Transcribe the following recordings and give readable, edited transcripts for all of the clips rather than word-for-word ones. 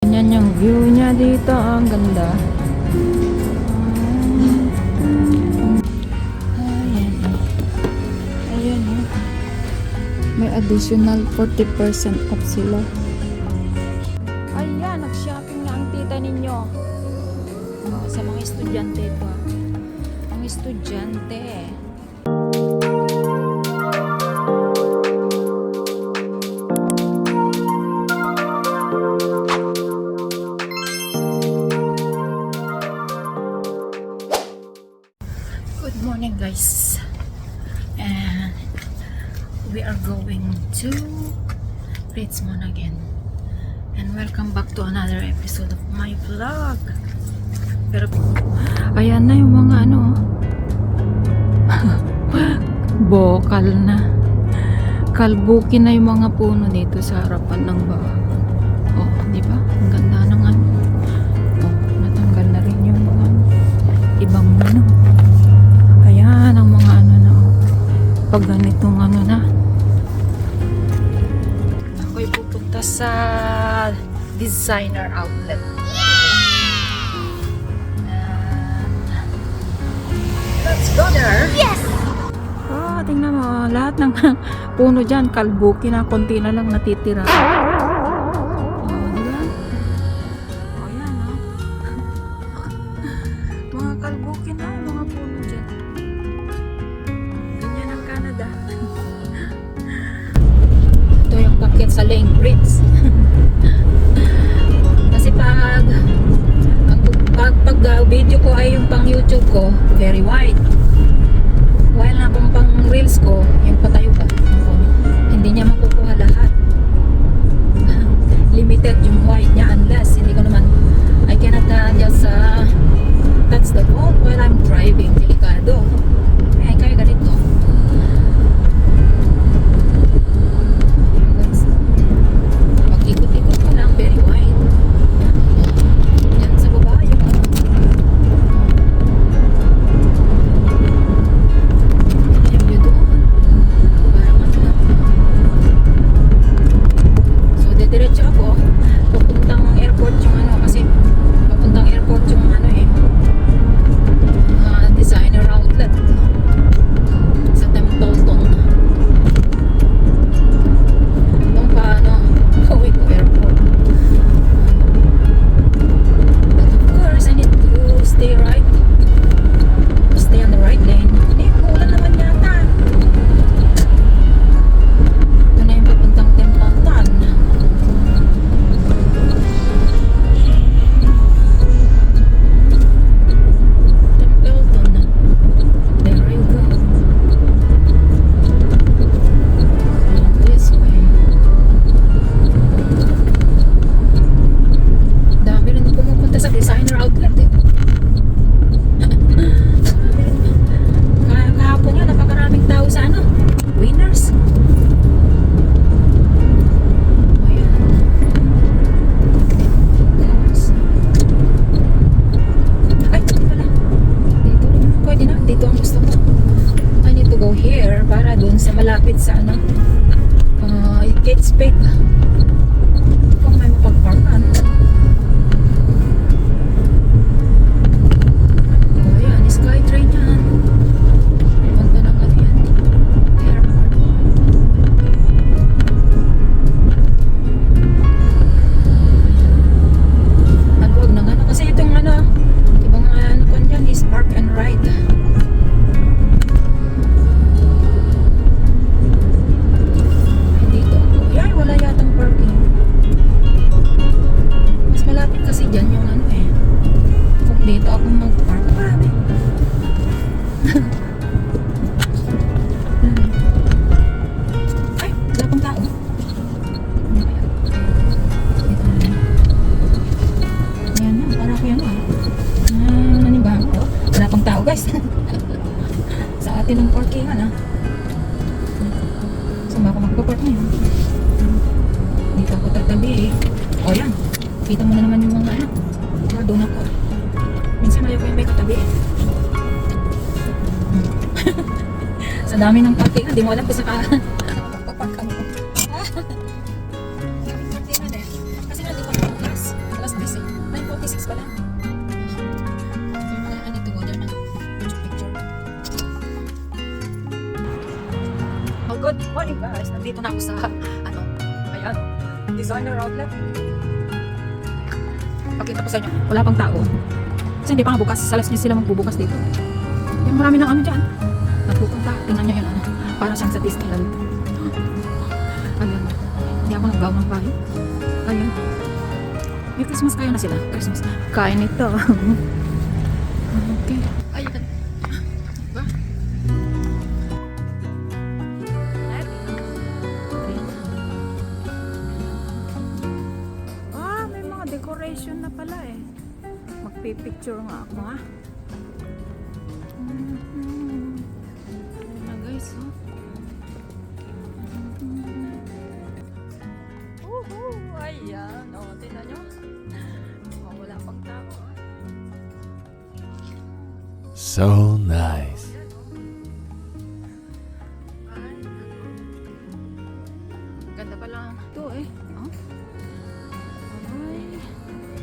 Ganyan yung view niya dito. Ang ganda. Ayan. Ayan. May additional 40% off sila. Ayan, nag-shopping na ang tita ninyo. Oh, sa mga estudyante ito. Ang estudyante. Good morning guys. And we are going to Richmond again. And welcome back to another episode of my vlog. Pero ayan na yung mga ano. Bokal na. Kalbukin na yung mga puno dito sa harapan ng bahay. Oh, di ba? Ang ganda ng ano. Oh, natanggal na rin yung mga ibang ano. Ayan ang mga ano na. Oh. Pag ganitong ano na. Ako'y pupunta sa designer outlet. Let's go there! Yes! Oh, tingnan mo. Lahat ng puno dyan, kalbuki na. Konti na lang natitira. Oh, diba? Oh, yan, oh. Mga kalbuki na yung mga puno dyan. Ganyan ang Canada. Ito yung paket sa Lane Bridge. Kasi pag video ko ay yung pang YouTube ko, very wide. While na pang reels ko, yung patayo ka. Hindi niya makukuha lahat. Limited yung wide niya unless hindi ko naman I cannot just touch the phone while I'm driving. Delikado. Kaya ganito. Pag-ikot-ikot ko lang, very wide. Yan sa baba yung yung view doon. Parang ano lang. So, didiretso ako. Papuntang airport yung ano. Kasi papuntang airport yung ano designer outlet sa Templeton. Doon pa ano, pauwi ko airport. But of course, I need to stay right. Stay on the right lane. Hindi, ulan naman yata. Ito na yung papuntang Templeton. Sa malapit sa ano Kate Spade kung may mapagparkan. Oh yan, Skytrain yan. Punta ng ano yan, airport. Ano, wag na ano kasi itong ano ibang ano kung yan is park and ride. Wala yatang parking. Mas malapit kasi dyan yung ano kung dito ako mag-park. Marami. Ay, wala pang tao. Ayan na, para ko yan nanibahan ko. Wala pang tao guys. Sa atin ng parkingan saan ba ako magpapark ngayon? Dito ako tatabi o yan, kita mo na naman yung mga ano. Doon ako. Minsan ayaw ko yung may katabi sa dami ng parking, hindi mo alam kung saka magpapark kami. Kasi nga di ko bukas. Morning guys, nandito na ako sa, ayan, designer outlet. Pakita ko sa inyo, wala pang tao. Kasi hindi pa nga bukas, sa alas 10 sila magbubukas dito. Yung marami ng ano dyan. Nagpupunta, tingnan nyo yun, para siyang sa Disneyland. Ayan, hindi ako nagbaw ng bayo. Ayan. May Christmas kayo na sila, Christmas. Kain ito. Okay. Ayan. Diba? May mga decoration na pala eh. Magpipicture nga ako ha. Ayan na guys oh. Ayan. O, tingnan nyo. O, wala pang tao. So nice. Ay, ganda pala ito eh. Oh. Ay,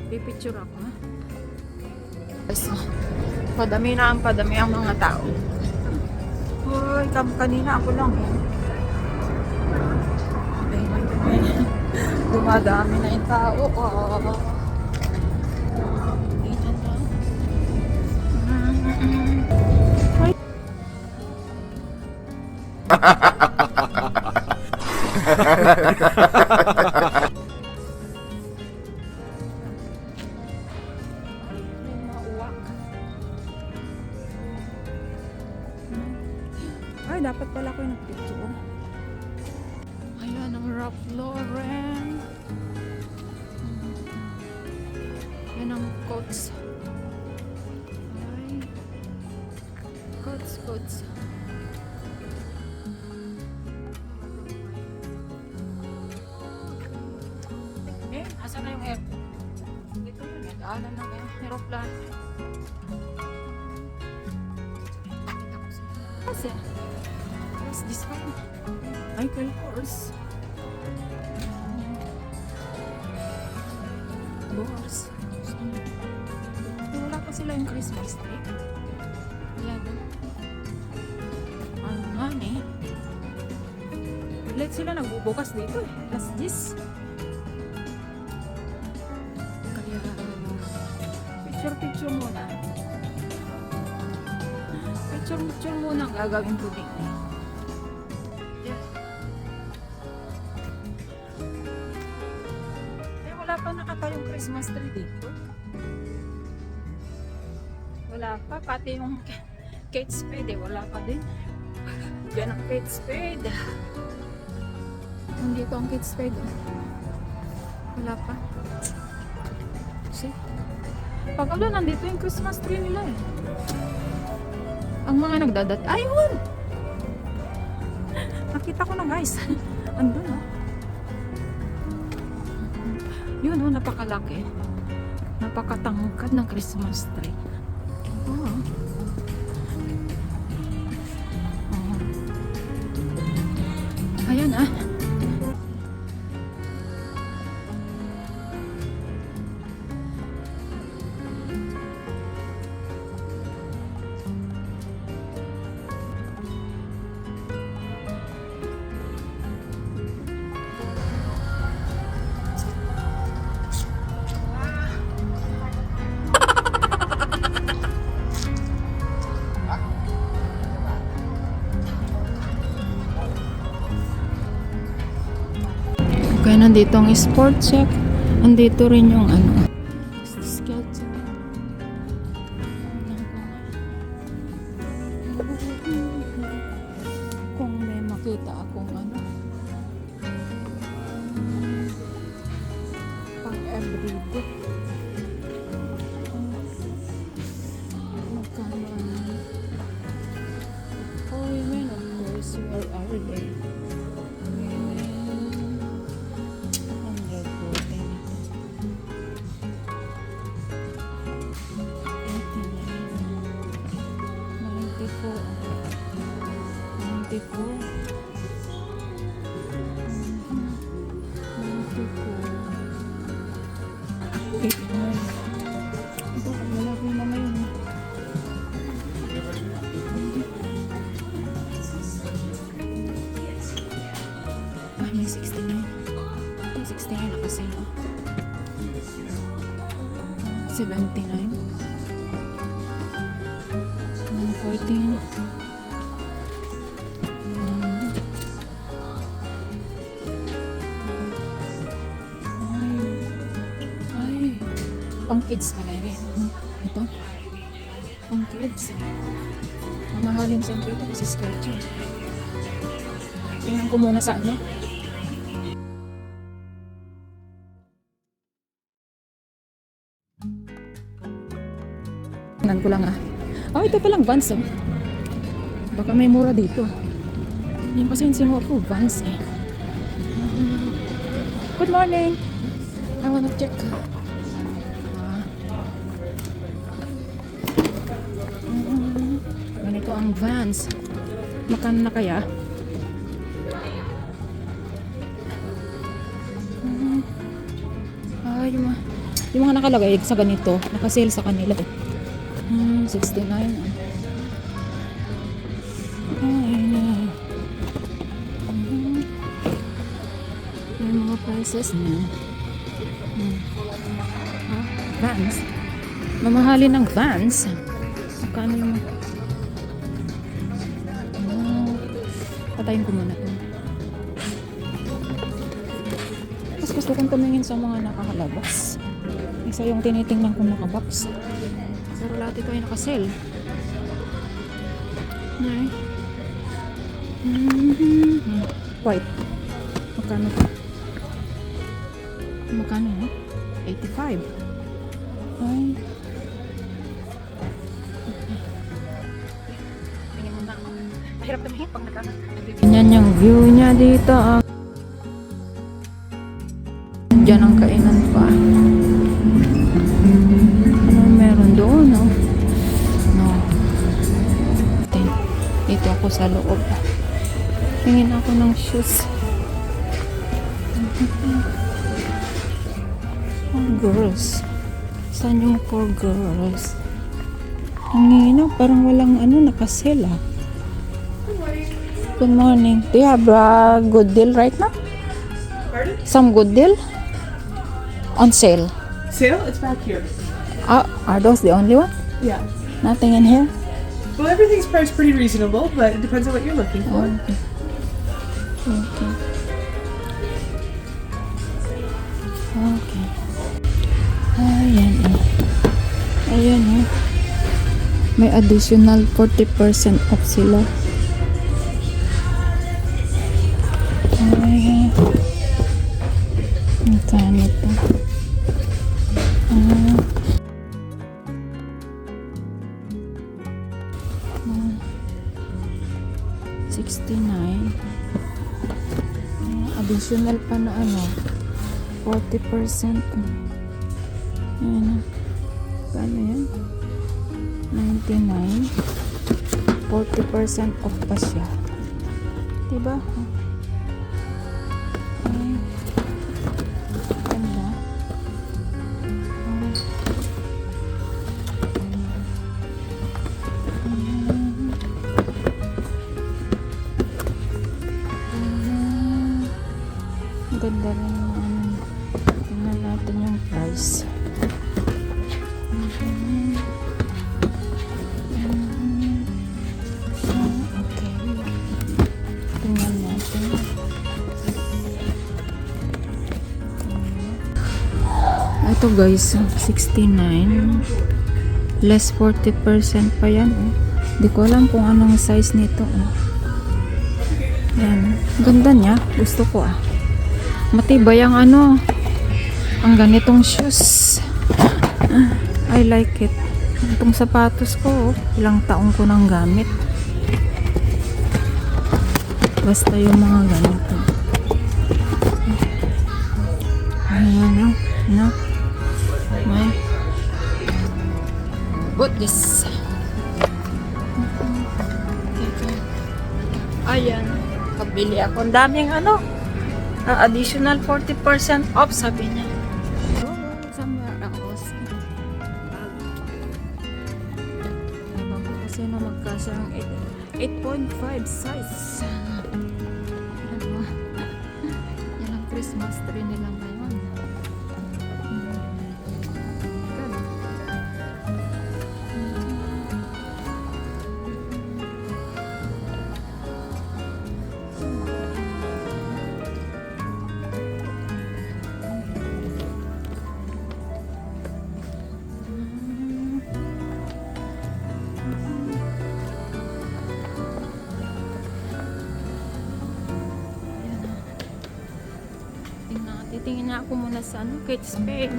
pipicture ako ha. So, padami ang mga tao. Hoy, kanina ako lang eh. Dumadami na yung tao. Ay, dapat pala ko yung nagpicture. Ayan ang Ralph Lauren. Yan ang coats. Ay. Coats. Asan na yung air? Dito yun. Daanan ng aeroplano. Kasi, what's this one? Michael Kors. Kors. Wala pa sila yung Christmas tree. Ayan. Ano nga eh. Late sila nagbubukas dito eh. Last 10. Kaya, picture muna. Picture muna ang gagawin ko din. Wala pa nakatayong Christmas tree dito. Wala pa. Pati yung Kate Spade wala pa din. Yan ang Kate Spade. Nandito ang Kate Spade. Wala pa. See? Pag nandito yung Christmas tree nila eh. Ang mga nagdadat. Ayun! Nakita ko na guys. Andun oh. Yun oh, napakalaki. Napakatangkad ng Christmas tree. Oh. Ayan ah. Kaya nandito ang sport check. Nandito rin yung sketch. Kung may makita akong pang everyday. Magkano women of course, where are they? $79. 114. Ay, pang kids pala rin. Ito, pang kids. Mamahalin siyempre ito kasi Skechers. Tingnan ko muna sa ano. Tingnan ko lang ah. Oh, ito palang Vans oh. Baka may mura dito. Yung pasensya mo ako, Vans eh. Good morning. I wanna check. Ganito ang Vans. Magkano na kaya? Yung mga nakalagay sa ganito, nakasale sa kanila eh. 69. May mga prices niya. Vans. Mamahalin ng Vans. Magkano yung patayin ko muna ito. Mas gusto kong tumingin sa mga nakakalabas. Isa yung tinitingnan kong nakabox. Pero lahat ito ay nakasell. Ay. White. Magkano pa? Magkano no? 85. Ay. Mahirap tumingin pag nakakasell. Yan yung view niya dito. Diyan ang kainan pa. Ano meron doon, no? No. Dito ako sa loob. Tingin ako ng shoes. For girls. Saan yung for girls? Ang hina, parang walang ano, nakasell ah. Good morning. Do you have a good deal right now? Pardon? Some good deal? On sale. Sale? It's back here. Are those the only one? Yeah. Nothing in here? Well, everything's priced pretty reasonable, but it depends on what you're looking for. Okay. Okay. Ayan eh. Ayan eh. May additional 40% off sila. Ay. Magkano to? 69. Additional pa na ano 40%. Ayan. Paano yan? 99. 40% off pa siya. Diba? Ay. Ganda. Ganda rin yung ano. Tingnan natin yung price. Okay. Tingnan natin. Ito guys, 69. Less 40% pa yan. Hindi ko alam kung anong size nito. Yan. Ganda niya. Gusto ko ah. Matibay ang ano, ang ganitong shoes. I like it. Itong sapatos ko, ilang taong ko nang gamit. Basta yung mga ganito. Ayan, no? May booties. Ayan, kabili ako. Ang daming ano, additional 40% off, sabi niya. Oh, somewhere else. Ewan ko kasi na magkasya ang 8.5 size. Ano? Yan ang Christmas tree nila ngayon. Good. na ako muna sa ano, Kate Spade.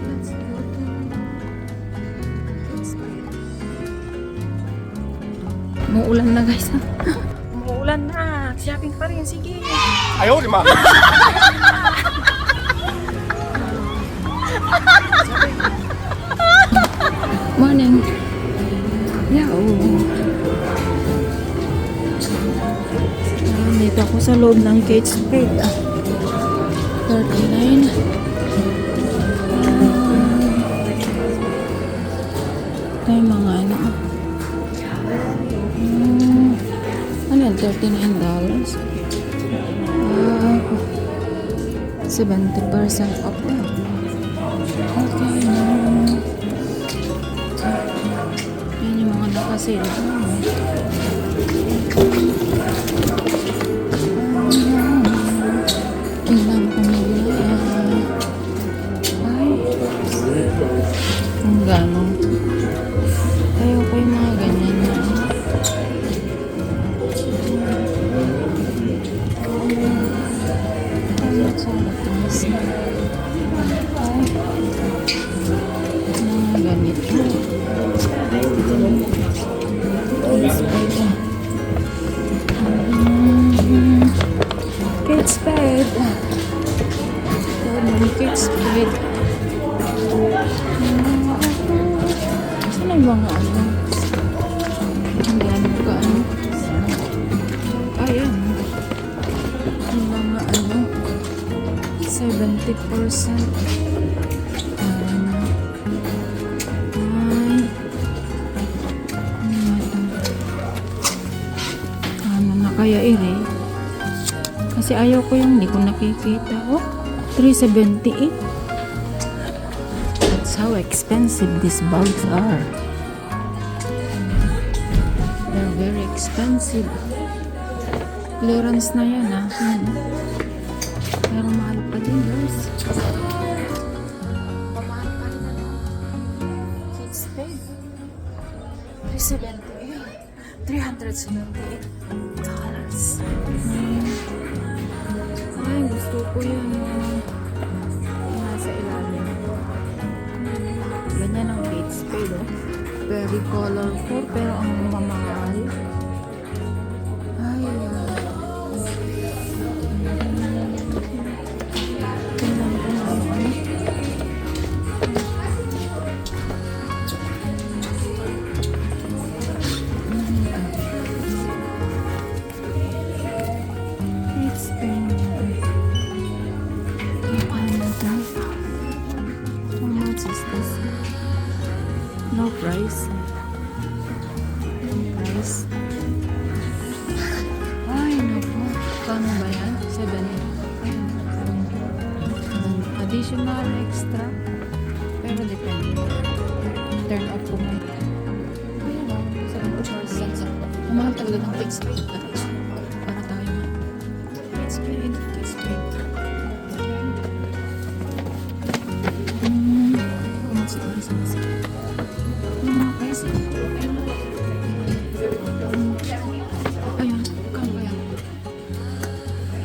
Let's go to Kate Spade. Umuulan na guys. Umuulan na. Shopping pa rin. Sige. 哎呦我的妈！ Morning. Yeah, oo. Dito ako sa loob ng Kate Spade. 39. Ito yung mga ano. Ano yan? $39. 70% off na. Okay na. Yan yung mga nakasale. Tingnan ko nila. Ay. Ang gano'n. Ayaw ko yung mga ganyan na. Ano sa lakas na. Ay. Mga ganito. Kate Spade. Kate Spade. Saan yung mga ano? Hindi ano ka ano? Ayan. Yung mga ano? 70%. Kaya ere kasi ayaw ko yung hindi ko nakikita. Oh, 378. That's how expensive these bags are. They're very expensive. Clearance na yan ah. Pero mahal pa din guys. Pamahal pa rin ano. Kate Spade. 378. $378. Ay, gusto ko yun. Nasa ilalim. Ganyan ang Kate Spade, oh. Very colorful, pero ang mamahal. Ay, tingnan ko na yung ano. No price. No price. Ay, naku. Kano ba yan? 7. Additional extra. Pero depende. Turn off ko mo. Ayun o. 70%. Ang mahal talaga ng Kate Spade. Para tayo na. Kate Spade. Kate Spade. Ayun, kamo yan.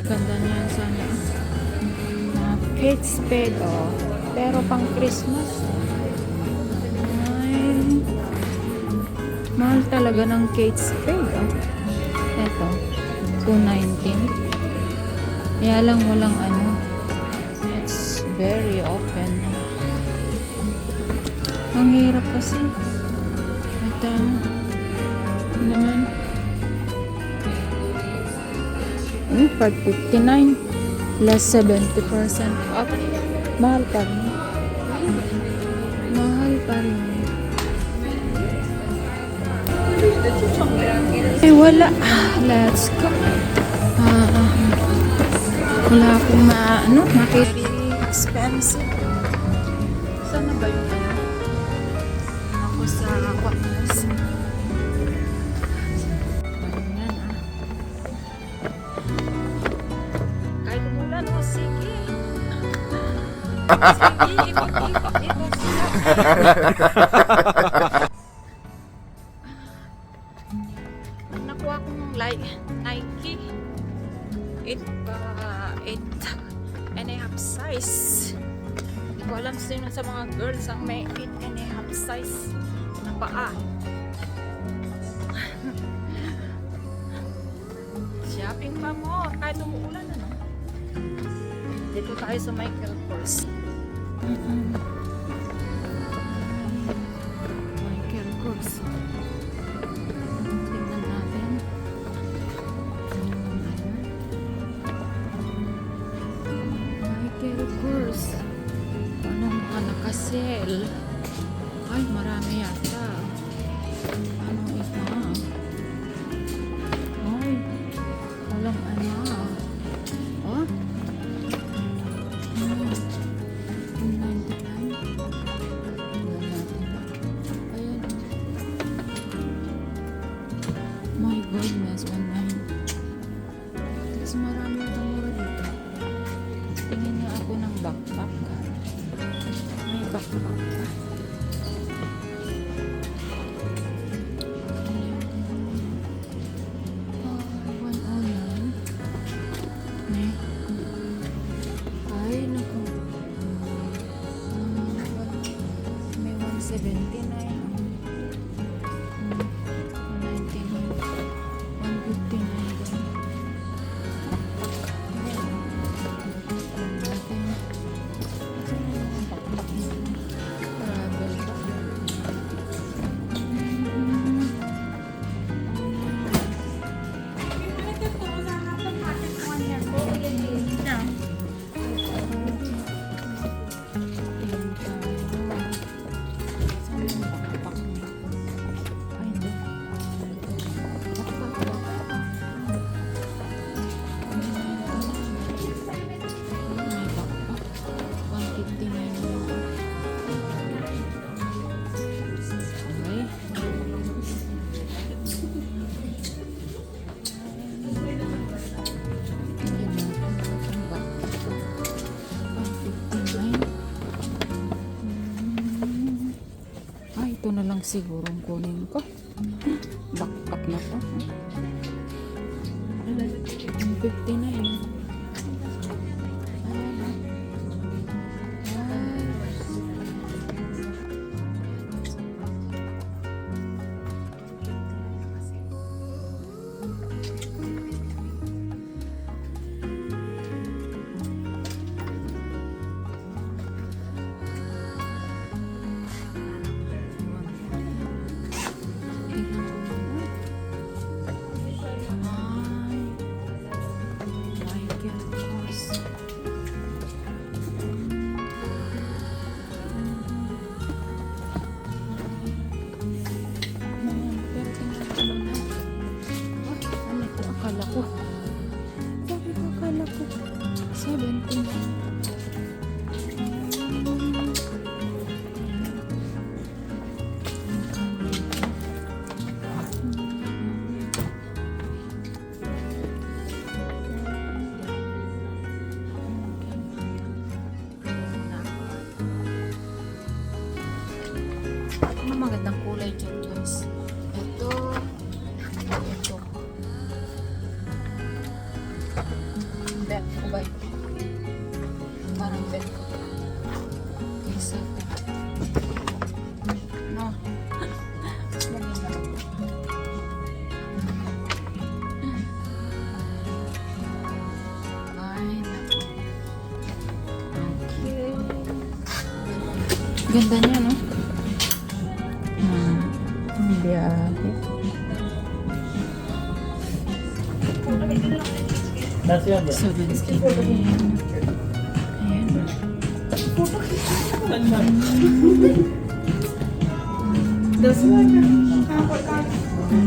Ganda niya sana. Kate Spade, oh. Pero pang Christmas. Ay. Mahal talaga ng Kate Spade, oh. Ito, $219. Kaya lang walang ano. It's very open. Ang hirap kasi. Ito naman. $559 less 70% off. Mahal pa rin. Mahal pa rin. Ay, wala. Let's go. Wala akong makita. Expensive. Sana ba yung ano? Ako sa Aquarius. Ayan kahit umulan, oh, sige. Sige, ikot. 8.5 size. Hindi ko alam sino sa mga girls ang may 8.5 size na paa. Shopping pa mo kahit umuulan, ano? Dito tayo sa Michael Kors. Michael Kors. Tingnan natin. Michael Kors. Anong mga nakasale? Ay, marami yata. Ano iba? Ay, walang ano. Oh? 199. Ayan. My goodness, 199. Kasi marami yung mura dito. Tingin nga ako ng backpack. May backpack ka. Ay, naku. May 179. 199. 159. Ay, ito na lang siguro ang kunin ko. Backpack na to. 159. Akala ko 17. Ano magandang kulay dyan, guys? Ito. Bet ko ba ito? Parang bet ko. Isa ito. No. Maganda. Ay, naku. Okay. Ganda niya, no? Biyahe. Gracias. 17. Ayan.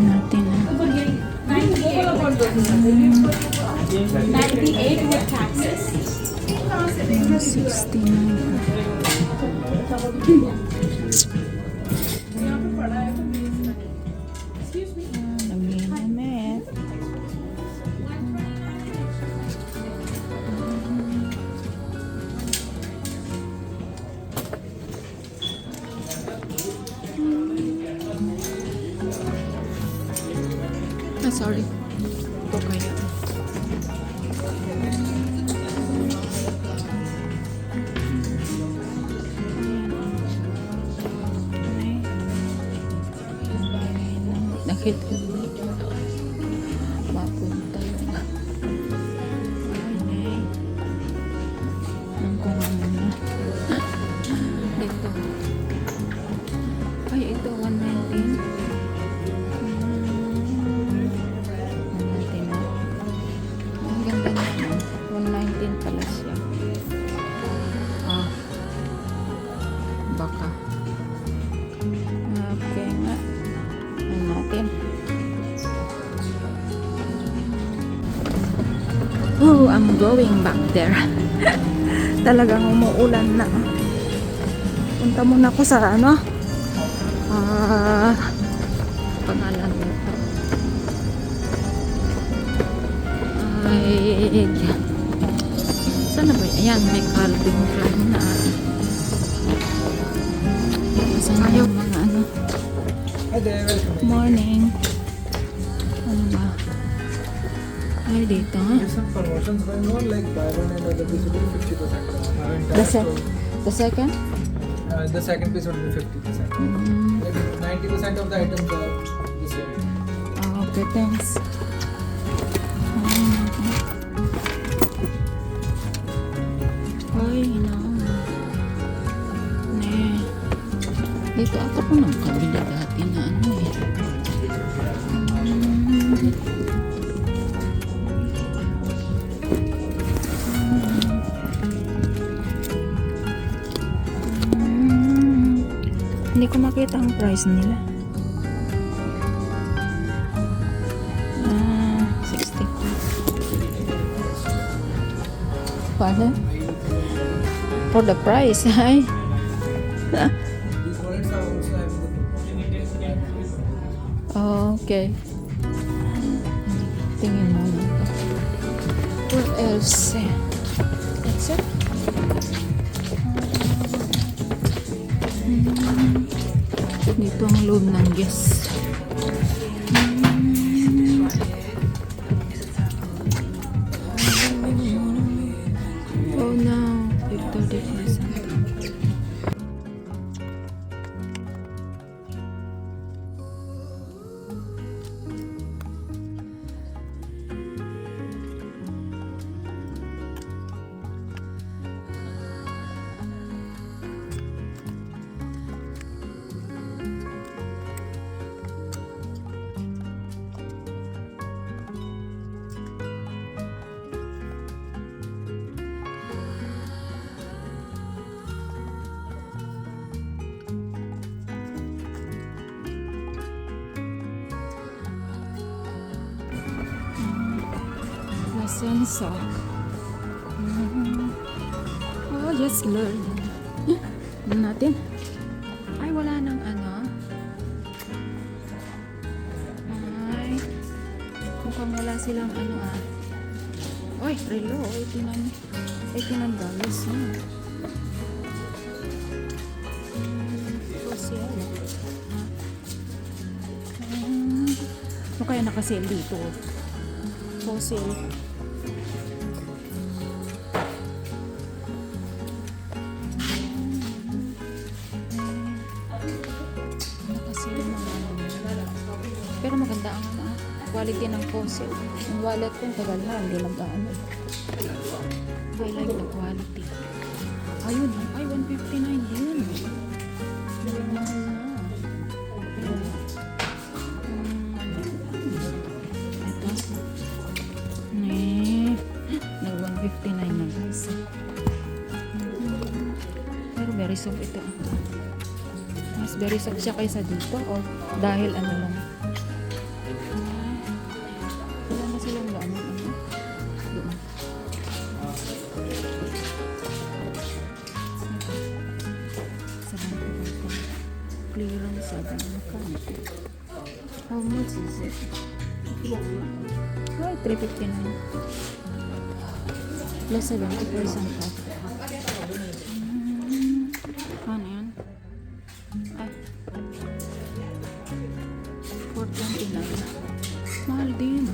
Natin na. 98 with taxes. 69. Naminamit. Sorry. Ito kaya. bakit hindi mapunta yung ay ang ko nga muna dito ay ito 119 natin na ang ganda niya 119 pala siya baka okay nga ano natin I'm going back there talagang umuulan na punta muna ako sa ano pangalan nito ay saan na ba ayan may Calvin Klein na saan yung mga ano Hi there, welcome. morning ano ba ay dito There's some promotions going on, like buy one and other piece will be 50% off. the second The second piece will be 50%. Like 90% of the items are the same. okay thanks ay no ne dito ako po nang kabili dati na ano eh hindi ko makita ang price nila 60 paano? For the price ay These wallets are also having the okay tingin mo na what else that's it dito ang loob ng guest oh no 30%. Senso. Oh, yes, Lord. Ano natin? Ay, wala nang ano. Ay, mukhang wala silang ano Oy, relo. $89 Social. Ano kaya nakasale dito? Fossil. Pero maganda ang quality ng fossil. Yung wallet ko, tagal na, hindi nag-ano. I like the quality. Ayun, ay 159 din. Mahal na. Ito. Nag 159 na guys. Pero very soft ito. Mas very soft siya kaysa dito o dahil ano lang. Wala na silang daan doon. Sa bangko. Clearance sa bangko. How much is it? Ay, 359. Plus 70% off. Ano yan? Ay. 429. Mahal din.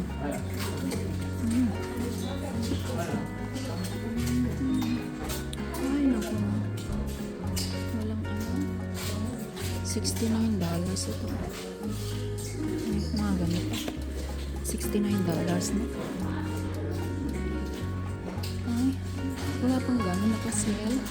Ay, naku. Walang ano. $69 ito. mga ganito. $69 na. Ay, wala pang gano'n nakasale.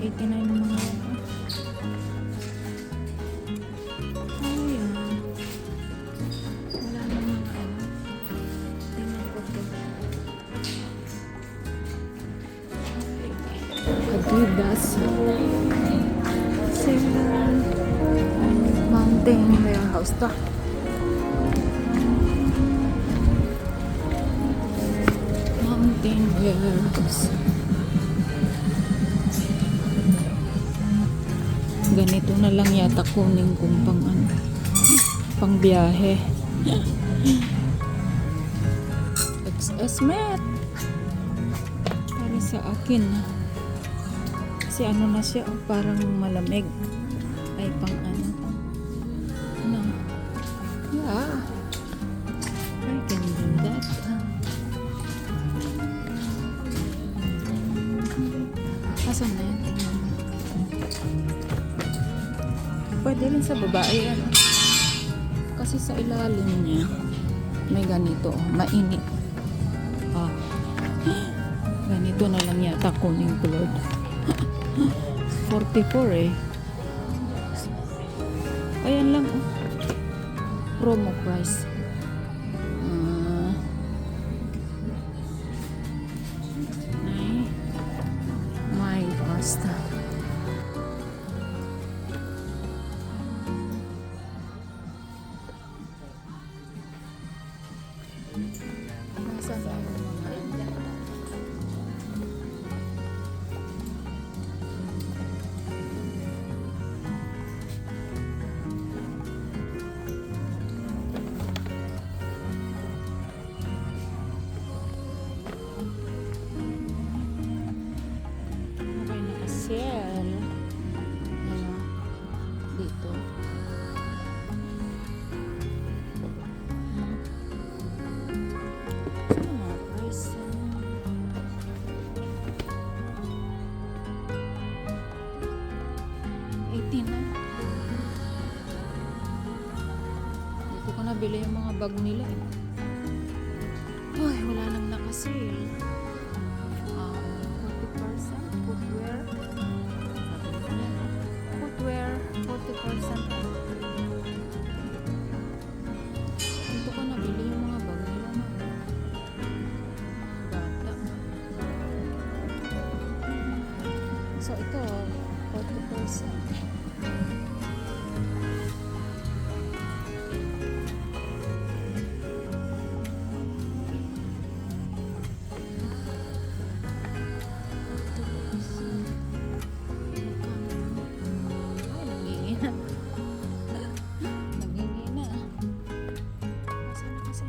$89 na mga yan. Ayan. Wala na mga ano. Tingnan ko ito. Adidas. Sale. Mountain Warehouse to. Mountain Warehouse. Ganito na lang yata kunin kong pang ano, pang biyahe. XS Met para sa akin kasi ano na siya, parang malamig. Ay pang ano, yeah, I can do that. Asan na yan? Tingnan mo. Pwede rin sa babae ano. Kasi sa ilalim niya may ganito, mainit. Ganito na lang yata kunin ko, Lord. 44 eh. Ayan lang oh. Promo price. My pasta. Nasaan na yung mga okay, naka-sale. Ano? Dito. Saan ang mga price? 18 na. Dito ko nabili yung mga bag nila eh. Ay, wala nang naka-sale. 40% footwear. Footwear, 40%. Dito ko nabili yung mga bag nila. Bata. So, ito, 40%. Nangingina. Saan na kasi?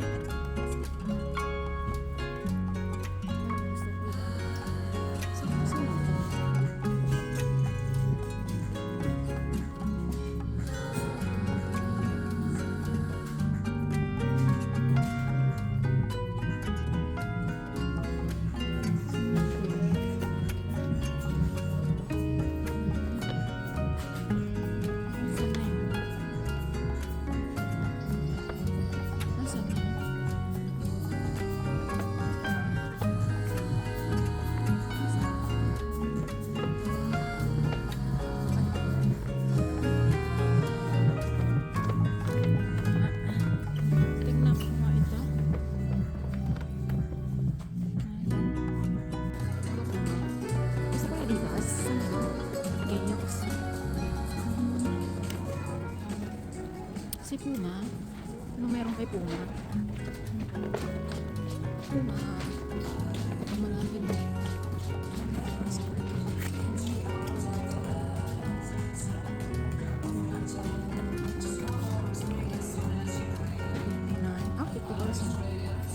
Tingnan ko nga ito. Gusto ko yung Adidas. Ganyan ko si Puma. Ano meron kay Puma? Puma. Malapit mo.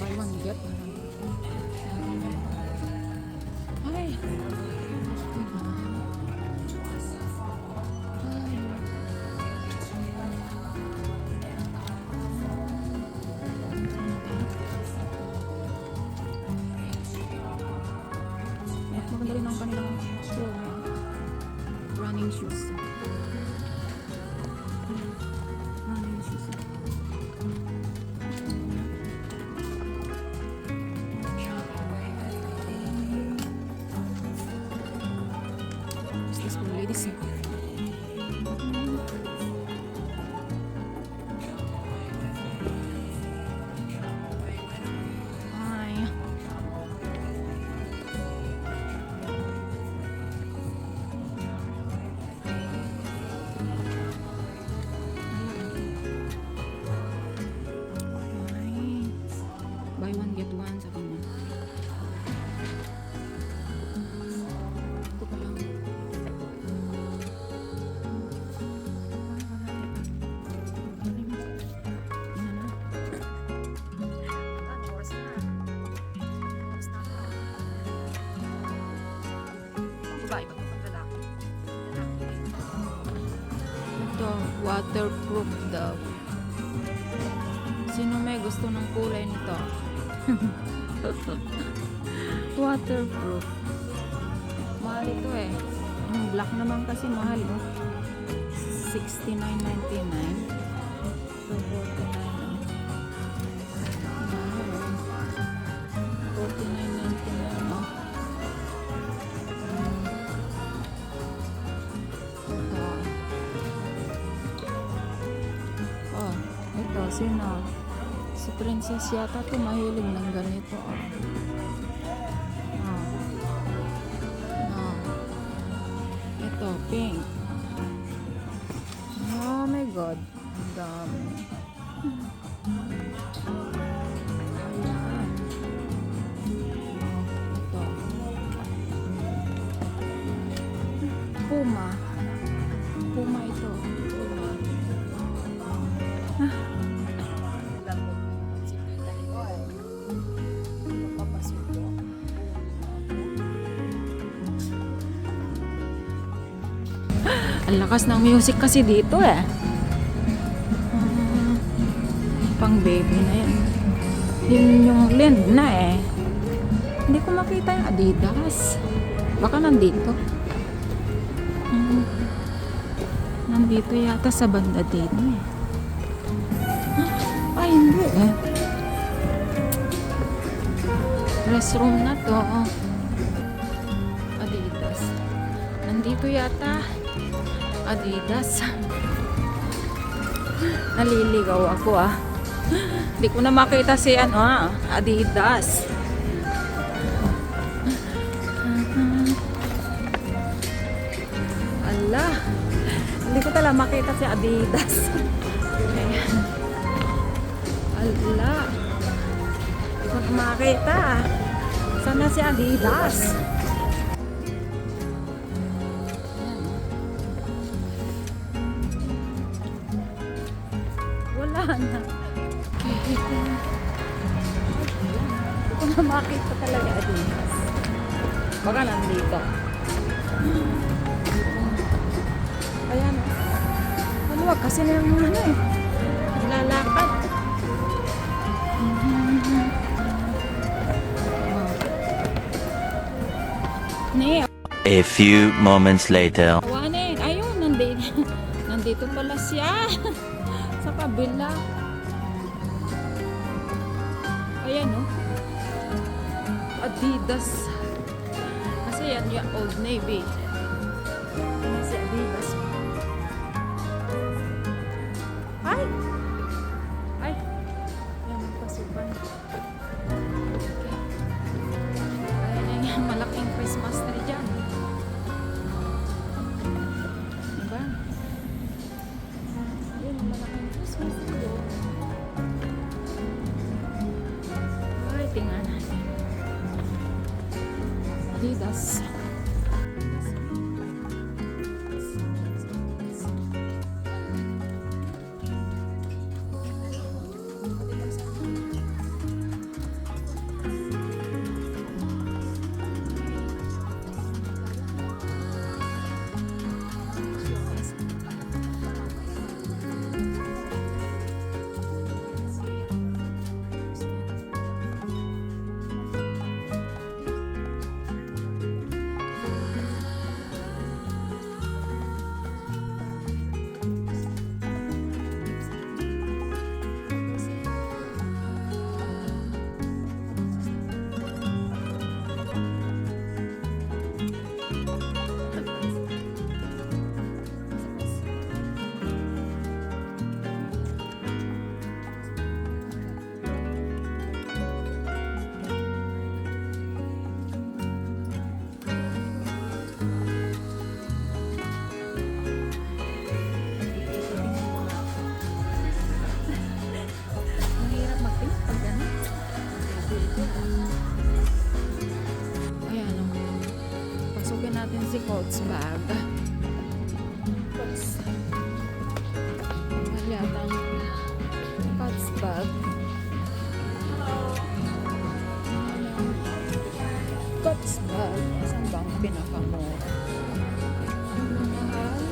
Buy one get. Ay, Ito, waterproof daw. Sino may gusto ng kulay nito? Waterproof. Mahal ito eh. Yung black naman kasi mahal oh. $69.99. So, 49. Mahal. $49.99 oh. Oh, ito, sino? Si Princess yata ito mahilig ng ganito. Oh. Ito, pink. Oh my God. Ang dami. Ayan. Ito. Puma. Puma ito. Puma. Ang lakas ng music kasi dito eh. Pang baby na yan. Yun yung Lind na eh. Hindi ko makita yung Adidas. Baka nandito. Nandito yata sa banda dito eh. Ay, hindi eh. Restroom na to. Adidas. Nandito yata. Adidas. Naliligaw ako ah. Hindi ko na makita si Adidas. Ala. Hindi ko talaga makita si Adidas. Ayan. Ala. Hindi ko na makita. Sana si Adidas. Wala na. Hindi ko na makita talaga Adidas. Baka nandito. Ayan. Maluwag kasi na yung lalakad. A few moments later. Wanin, ayun, nandito. Nandito pala siya. Sa kabila. Ayan, oh. Adidas. Kasi yan yung Old Navy. Yan si Adidas. Ay! Ay! Yan ang pasukan. Okay. Ayan yung malaking Christmas tree dyan. Diba? Ayan yung malaking Christmas tree. Ay, tingnan natin. Adidas. Natin si Coats bag. Coats. Wala yatang Coats bag. Coats bag. Saan bang pinakamura? Mahal.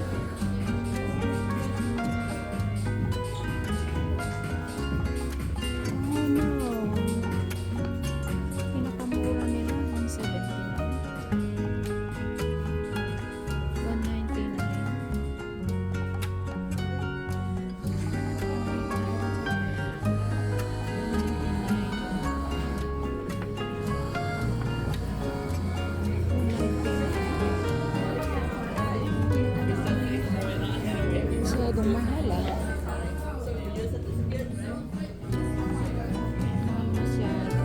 mahal ah. Masyado.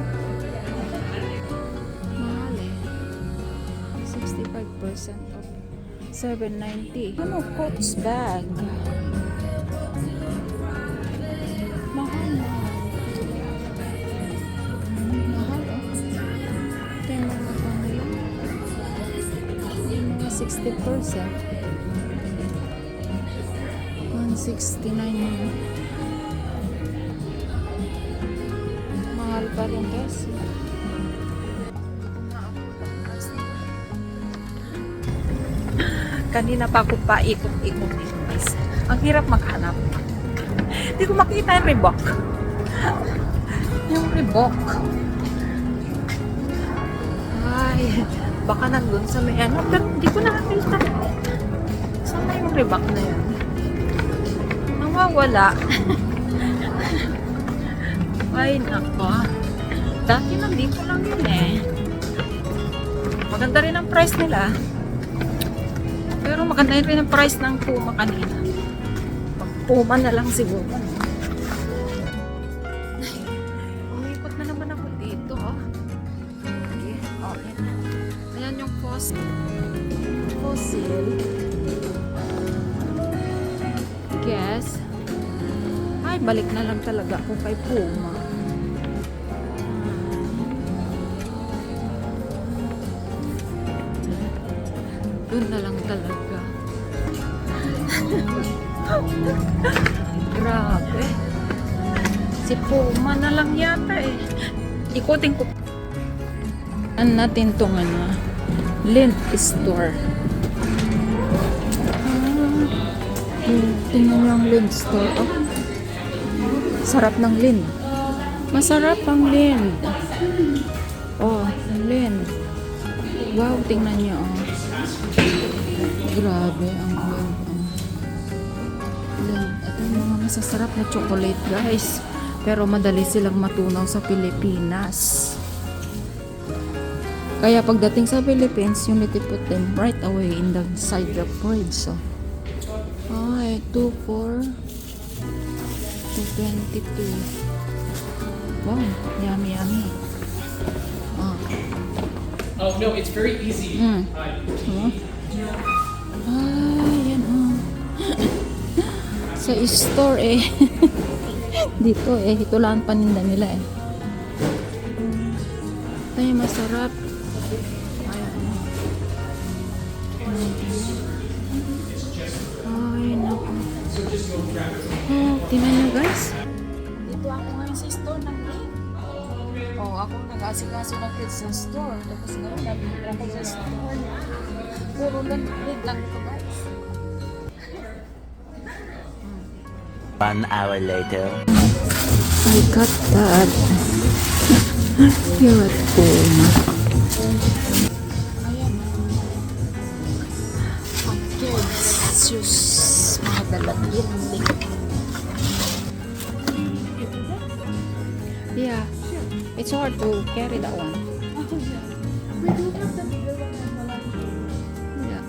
Mahal eh. 65% off. 790. Ano? Coach bag. Mahal na. Mahal oh. Ito yung mga pangalan. Yung mga 60%. 169 yun. Mahal pa rin guys. Kanina pa ako pa ikot-ikot dito guys. Ang hirap maghanap. Hindi ko makita yung Reebok. Yung Reebok. Ay, baka nandun sa may ano. Pero hindi ko nakakita. Saan na yung Reebok na yun? Nawawala. Ay, nako. Dati nandito lang yun eh. Maganda rin ang price nila. Pero maganda rin ang price ng Puma kanina. Pag Puma na lang siguro. Umikot na naman ako dito. Oh. Okay. Oh, ayan yung fossil. Guess. Ay, balik na lang talaga ako kay Puma. Doon na lang talaga. Grabe. Si Puma na lang yata eh. Ikutin ko. Ano natin tong ano? Lint store. Tingnan niyo ang lint store. Oh. Sarap ng lint. Masarap ang lint. Oh, lint. Wow, tingnan niyo oh. Grabe ang lint. Lint. Ito yung mga masasarap na chocolate guys. Pero madali silang matunaw sa Pilipinas. Kaya pagdating sa Philippines, you need to put them right away in the side of fridge. So, ay, 2.4 2.22. Wow, yummy. Oh. Oh no, it's very easy. Oh. Ay, yan oh. Sa store eh. Dito eh, ito lang ang paninda nila eh. Ito yung masarap. Ayan. Ay, naku. Oh, tingnan nyo guys. Dito ako ngayon sa store ng Link. Oh, ako nag-asikaso ng kids sa store. Tapos ngayon, nabibira ko sa store. Puro lang ito guys. 1 hour later. I got that. Here at Puma. Ayan. Ang kids. Shoes. Mga dalagin. Yeah. It's hard to carry that one. Yeah.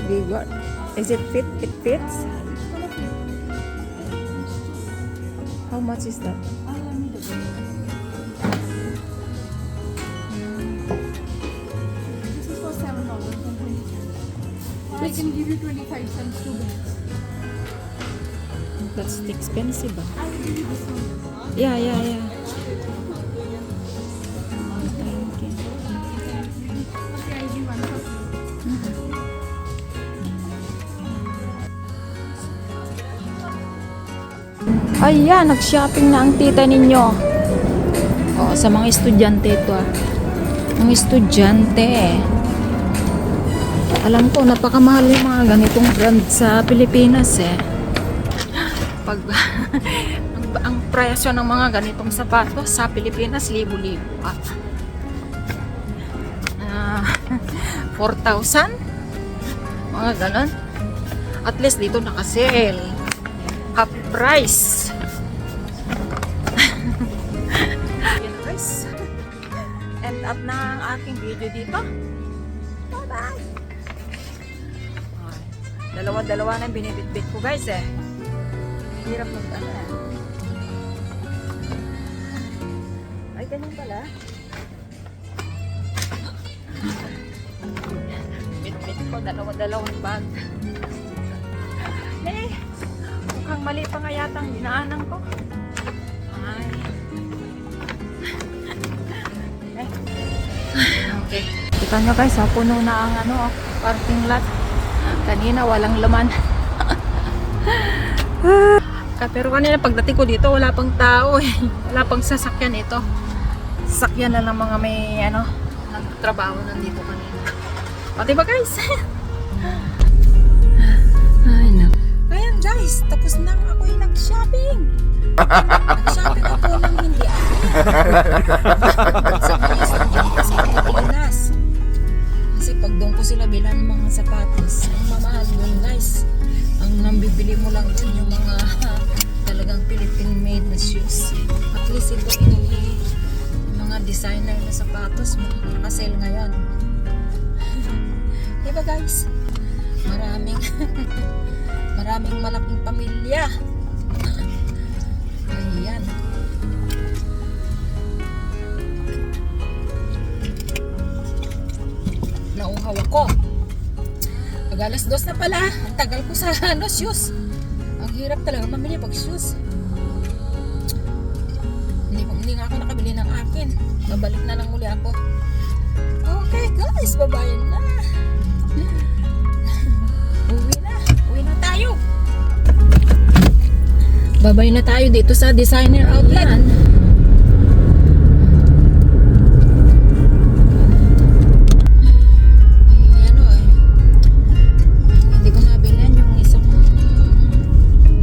Bigger. Is it fit? It fits? How much is that? This is for $7.20. I can give you 25 cents to bags. That's expensive. Ah. I will give you this one. Yeah. Thank you. Okay, I'll give one for you. Ayan, nag-shopping na ang tita ninyo. Oh, sa mga estudyante ito ah. Mga estudyante. Alam ko, napakamahal yung mga ganitong brand sa Pilipinas eh. Pag ang presyo ng mga ganitong sapatos sa Pilipinas, libo-libo ah. 4,000? Mga ganon. At least dito naka-sale. Half price. Yun guys. End up na ang aking video dito. Bye-bye! Dalawa-dalawa na yung binibitbit ko guys eh. Hirap mag ano eh. Ay, ganyan pala. Bitbit ko, dalawa-dalawang bag. Eh, mukhang mali pa nga yata ang dinaanan ko. Ay. Okay. Kita nyo guys, puno na ang ano, parking lot. Kanina walang laman. Pero kanina pagdating ko dito, wala pang tao eh. Wala pang sasakyan ito. Sasakyan na lang mga may ano, nagtrabaho nandito kanina. O diba guys? Ay na. Ayan guys, tapos na ako yung nag-shopping. Nag-shopping ako ng hindi ako. Sa Pilipinas. Kasi pag doon ko sila bilan ng mga sapatos, ang mamahal doon guys. Ang nambibili mo lang doon yung mga talagang Philippine made na shoes. At least ito yung mga designer na sapatos nakasale ngayon. Diba guys? Maraming malaking pamilya. Ayan. Nauhaw ako. Pag alas 2 na pala, ang tagal ko sa ano, shoes. Ang hirap talaga mamili pag shoes. Hindi nga ako nakabili ng akin. Babalik na lang uli ako. Okay guys, babayan na. Uwi na tayo. Babay na tayo dito sa designer outlet. Hindi ko nabilan yung isang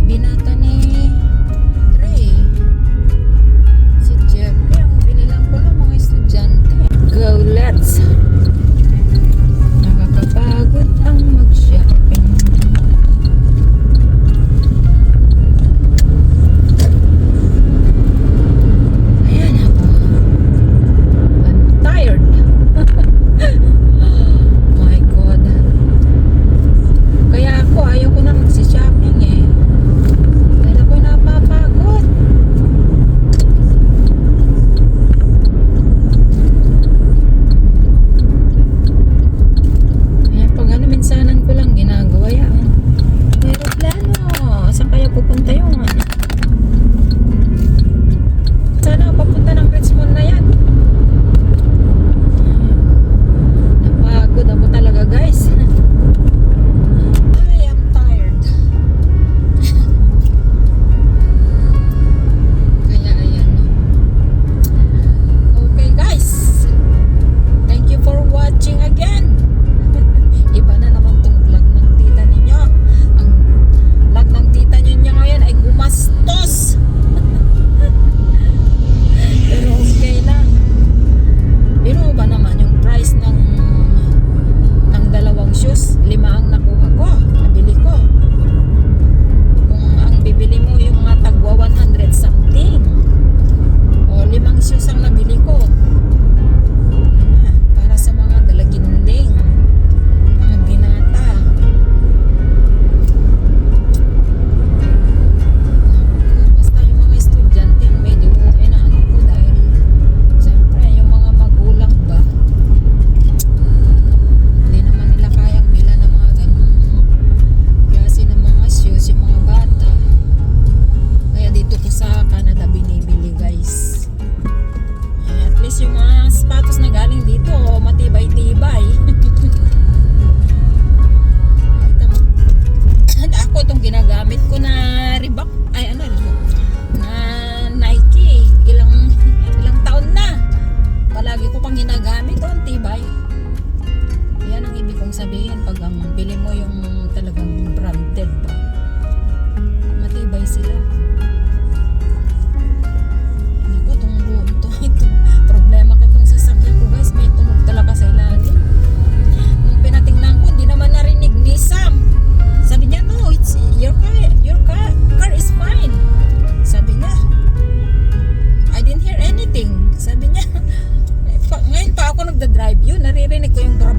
binata ni Ray. Si Jeffrey, ang binilang ko lang mga estudyante. Go, let's! Nakakapagod ang mag-shopping. Ayan ako. I'm tired. My God. Kaya ako, ayaw ko na magsi-shopping eh. Dahil ako'y napapagod. Ayan, pag ano, minsanan ko lang ginagawa yan. Aeroplano. Saan kaya pupunta yung ano? Sana papunta ng Richmond na yan. Napagod ako talaga guys. I am tired. Kaya ayan. Okay guys. Thank you for watching again. Iba na naman tong vlog ng tita ninyo. Ang vlog ng tita ninyo ngayon ay gumastos. Pero okay lang. Pero ba naman yung price ng dalawang shoes, 5 ang nakuha ko, nabili ko. Kung ang bibili mo yung mga tagwa 100 something, o 5 shoes ang nabili ko. Para sa mga dalaginding, mga binata. Basta yung mga estudyante ang medyo inaano ko dahil siyempre yung mga magulang ba hindi naman nila kayang bilan ng mga ganung klase ng mga shoes yung mga bata. Kaya dito ko sa Canada binibili guys. At least yung mga sapatos na galing dito matibay-tibay. Ito mo. Ako itong ginagamit ko na Reebok, ay ano, na Nike, ilang taon na palagi ko pang ginagamit. Ang tibay. Yan ang ibig kong sabihin pag ang bili mo yung talagang branded ba, matibay sila. Naku, ito problema ko itong sasakyan ko guys, may tunog talaga sa ilalim. Nung pinatingnan ko, hindi naman narinig ni Sam. Sabi niya, no, it's your car is fine. Sabi niya, I didn't hear anything. Sabi niya, ngayon pa ako nagda-drive yun, naririnig ko yung drab.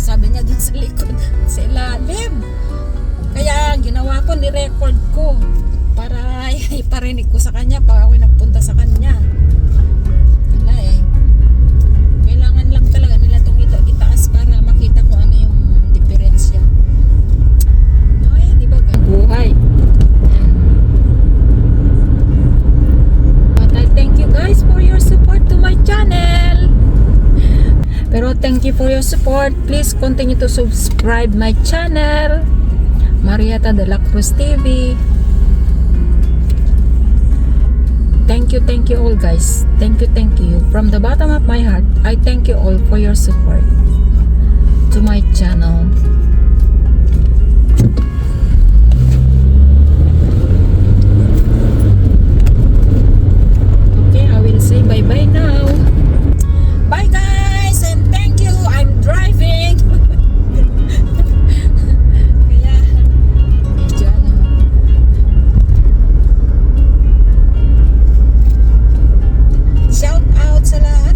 Sabi niya dun sa likod, sa ilalim. narinig ko sa kanya pag ako nagpunta sa kanya. Wala eh. Kailangan lang talaga nila itong itaas para makita ko ano yung diferensya. Ay, di ba? Buhay. But I thank you guys for your support to my channel. Pero thank you for your support. Please continue to subscribe my channel. Marieta de la Cruz TV. Thank you all guys. Thank you. From the bottom of my heart, I thank you all for your support to my channel. Okay, I will say bye-bye now. Bye guys and thank you. I'm driving. Kaya medyo shout out sa lahat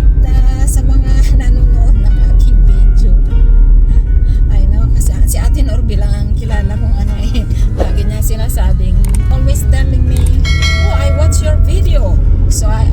sa mga nanonood ng aking video. I know kasi si Ate Norby lang ang kilala kong ano eh. Lagi niya sinasabing always telling me, oh I watch your video. So I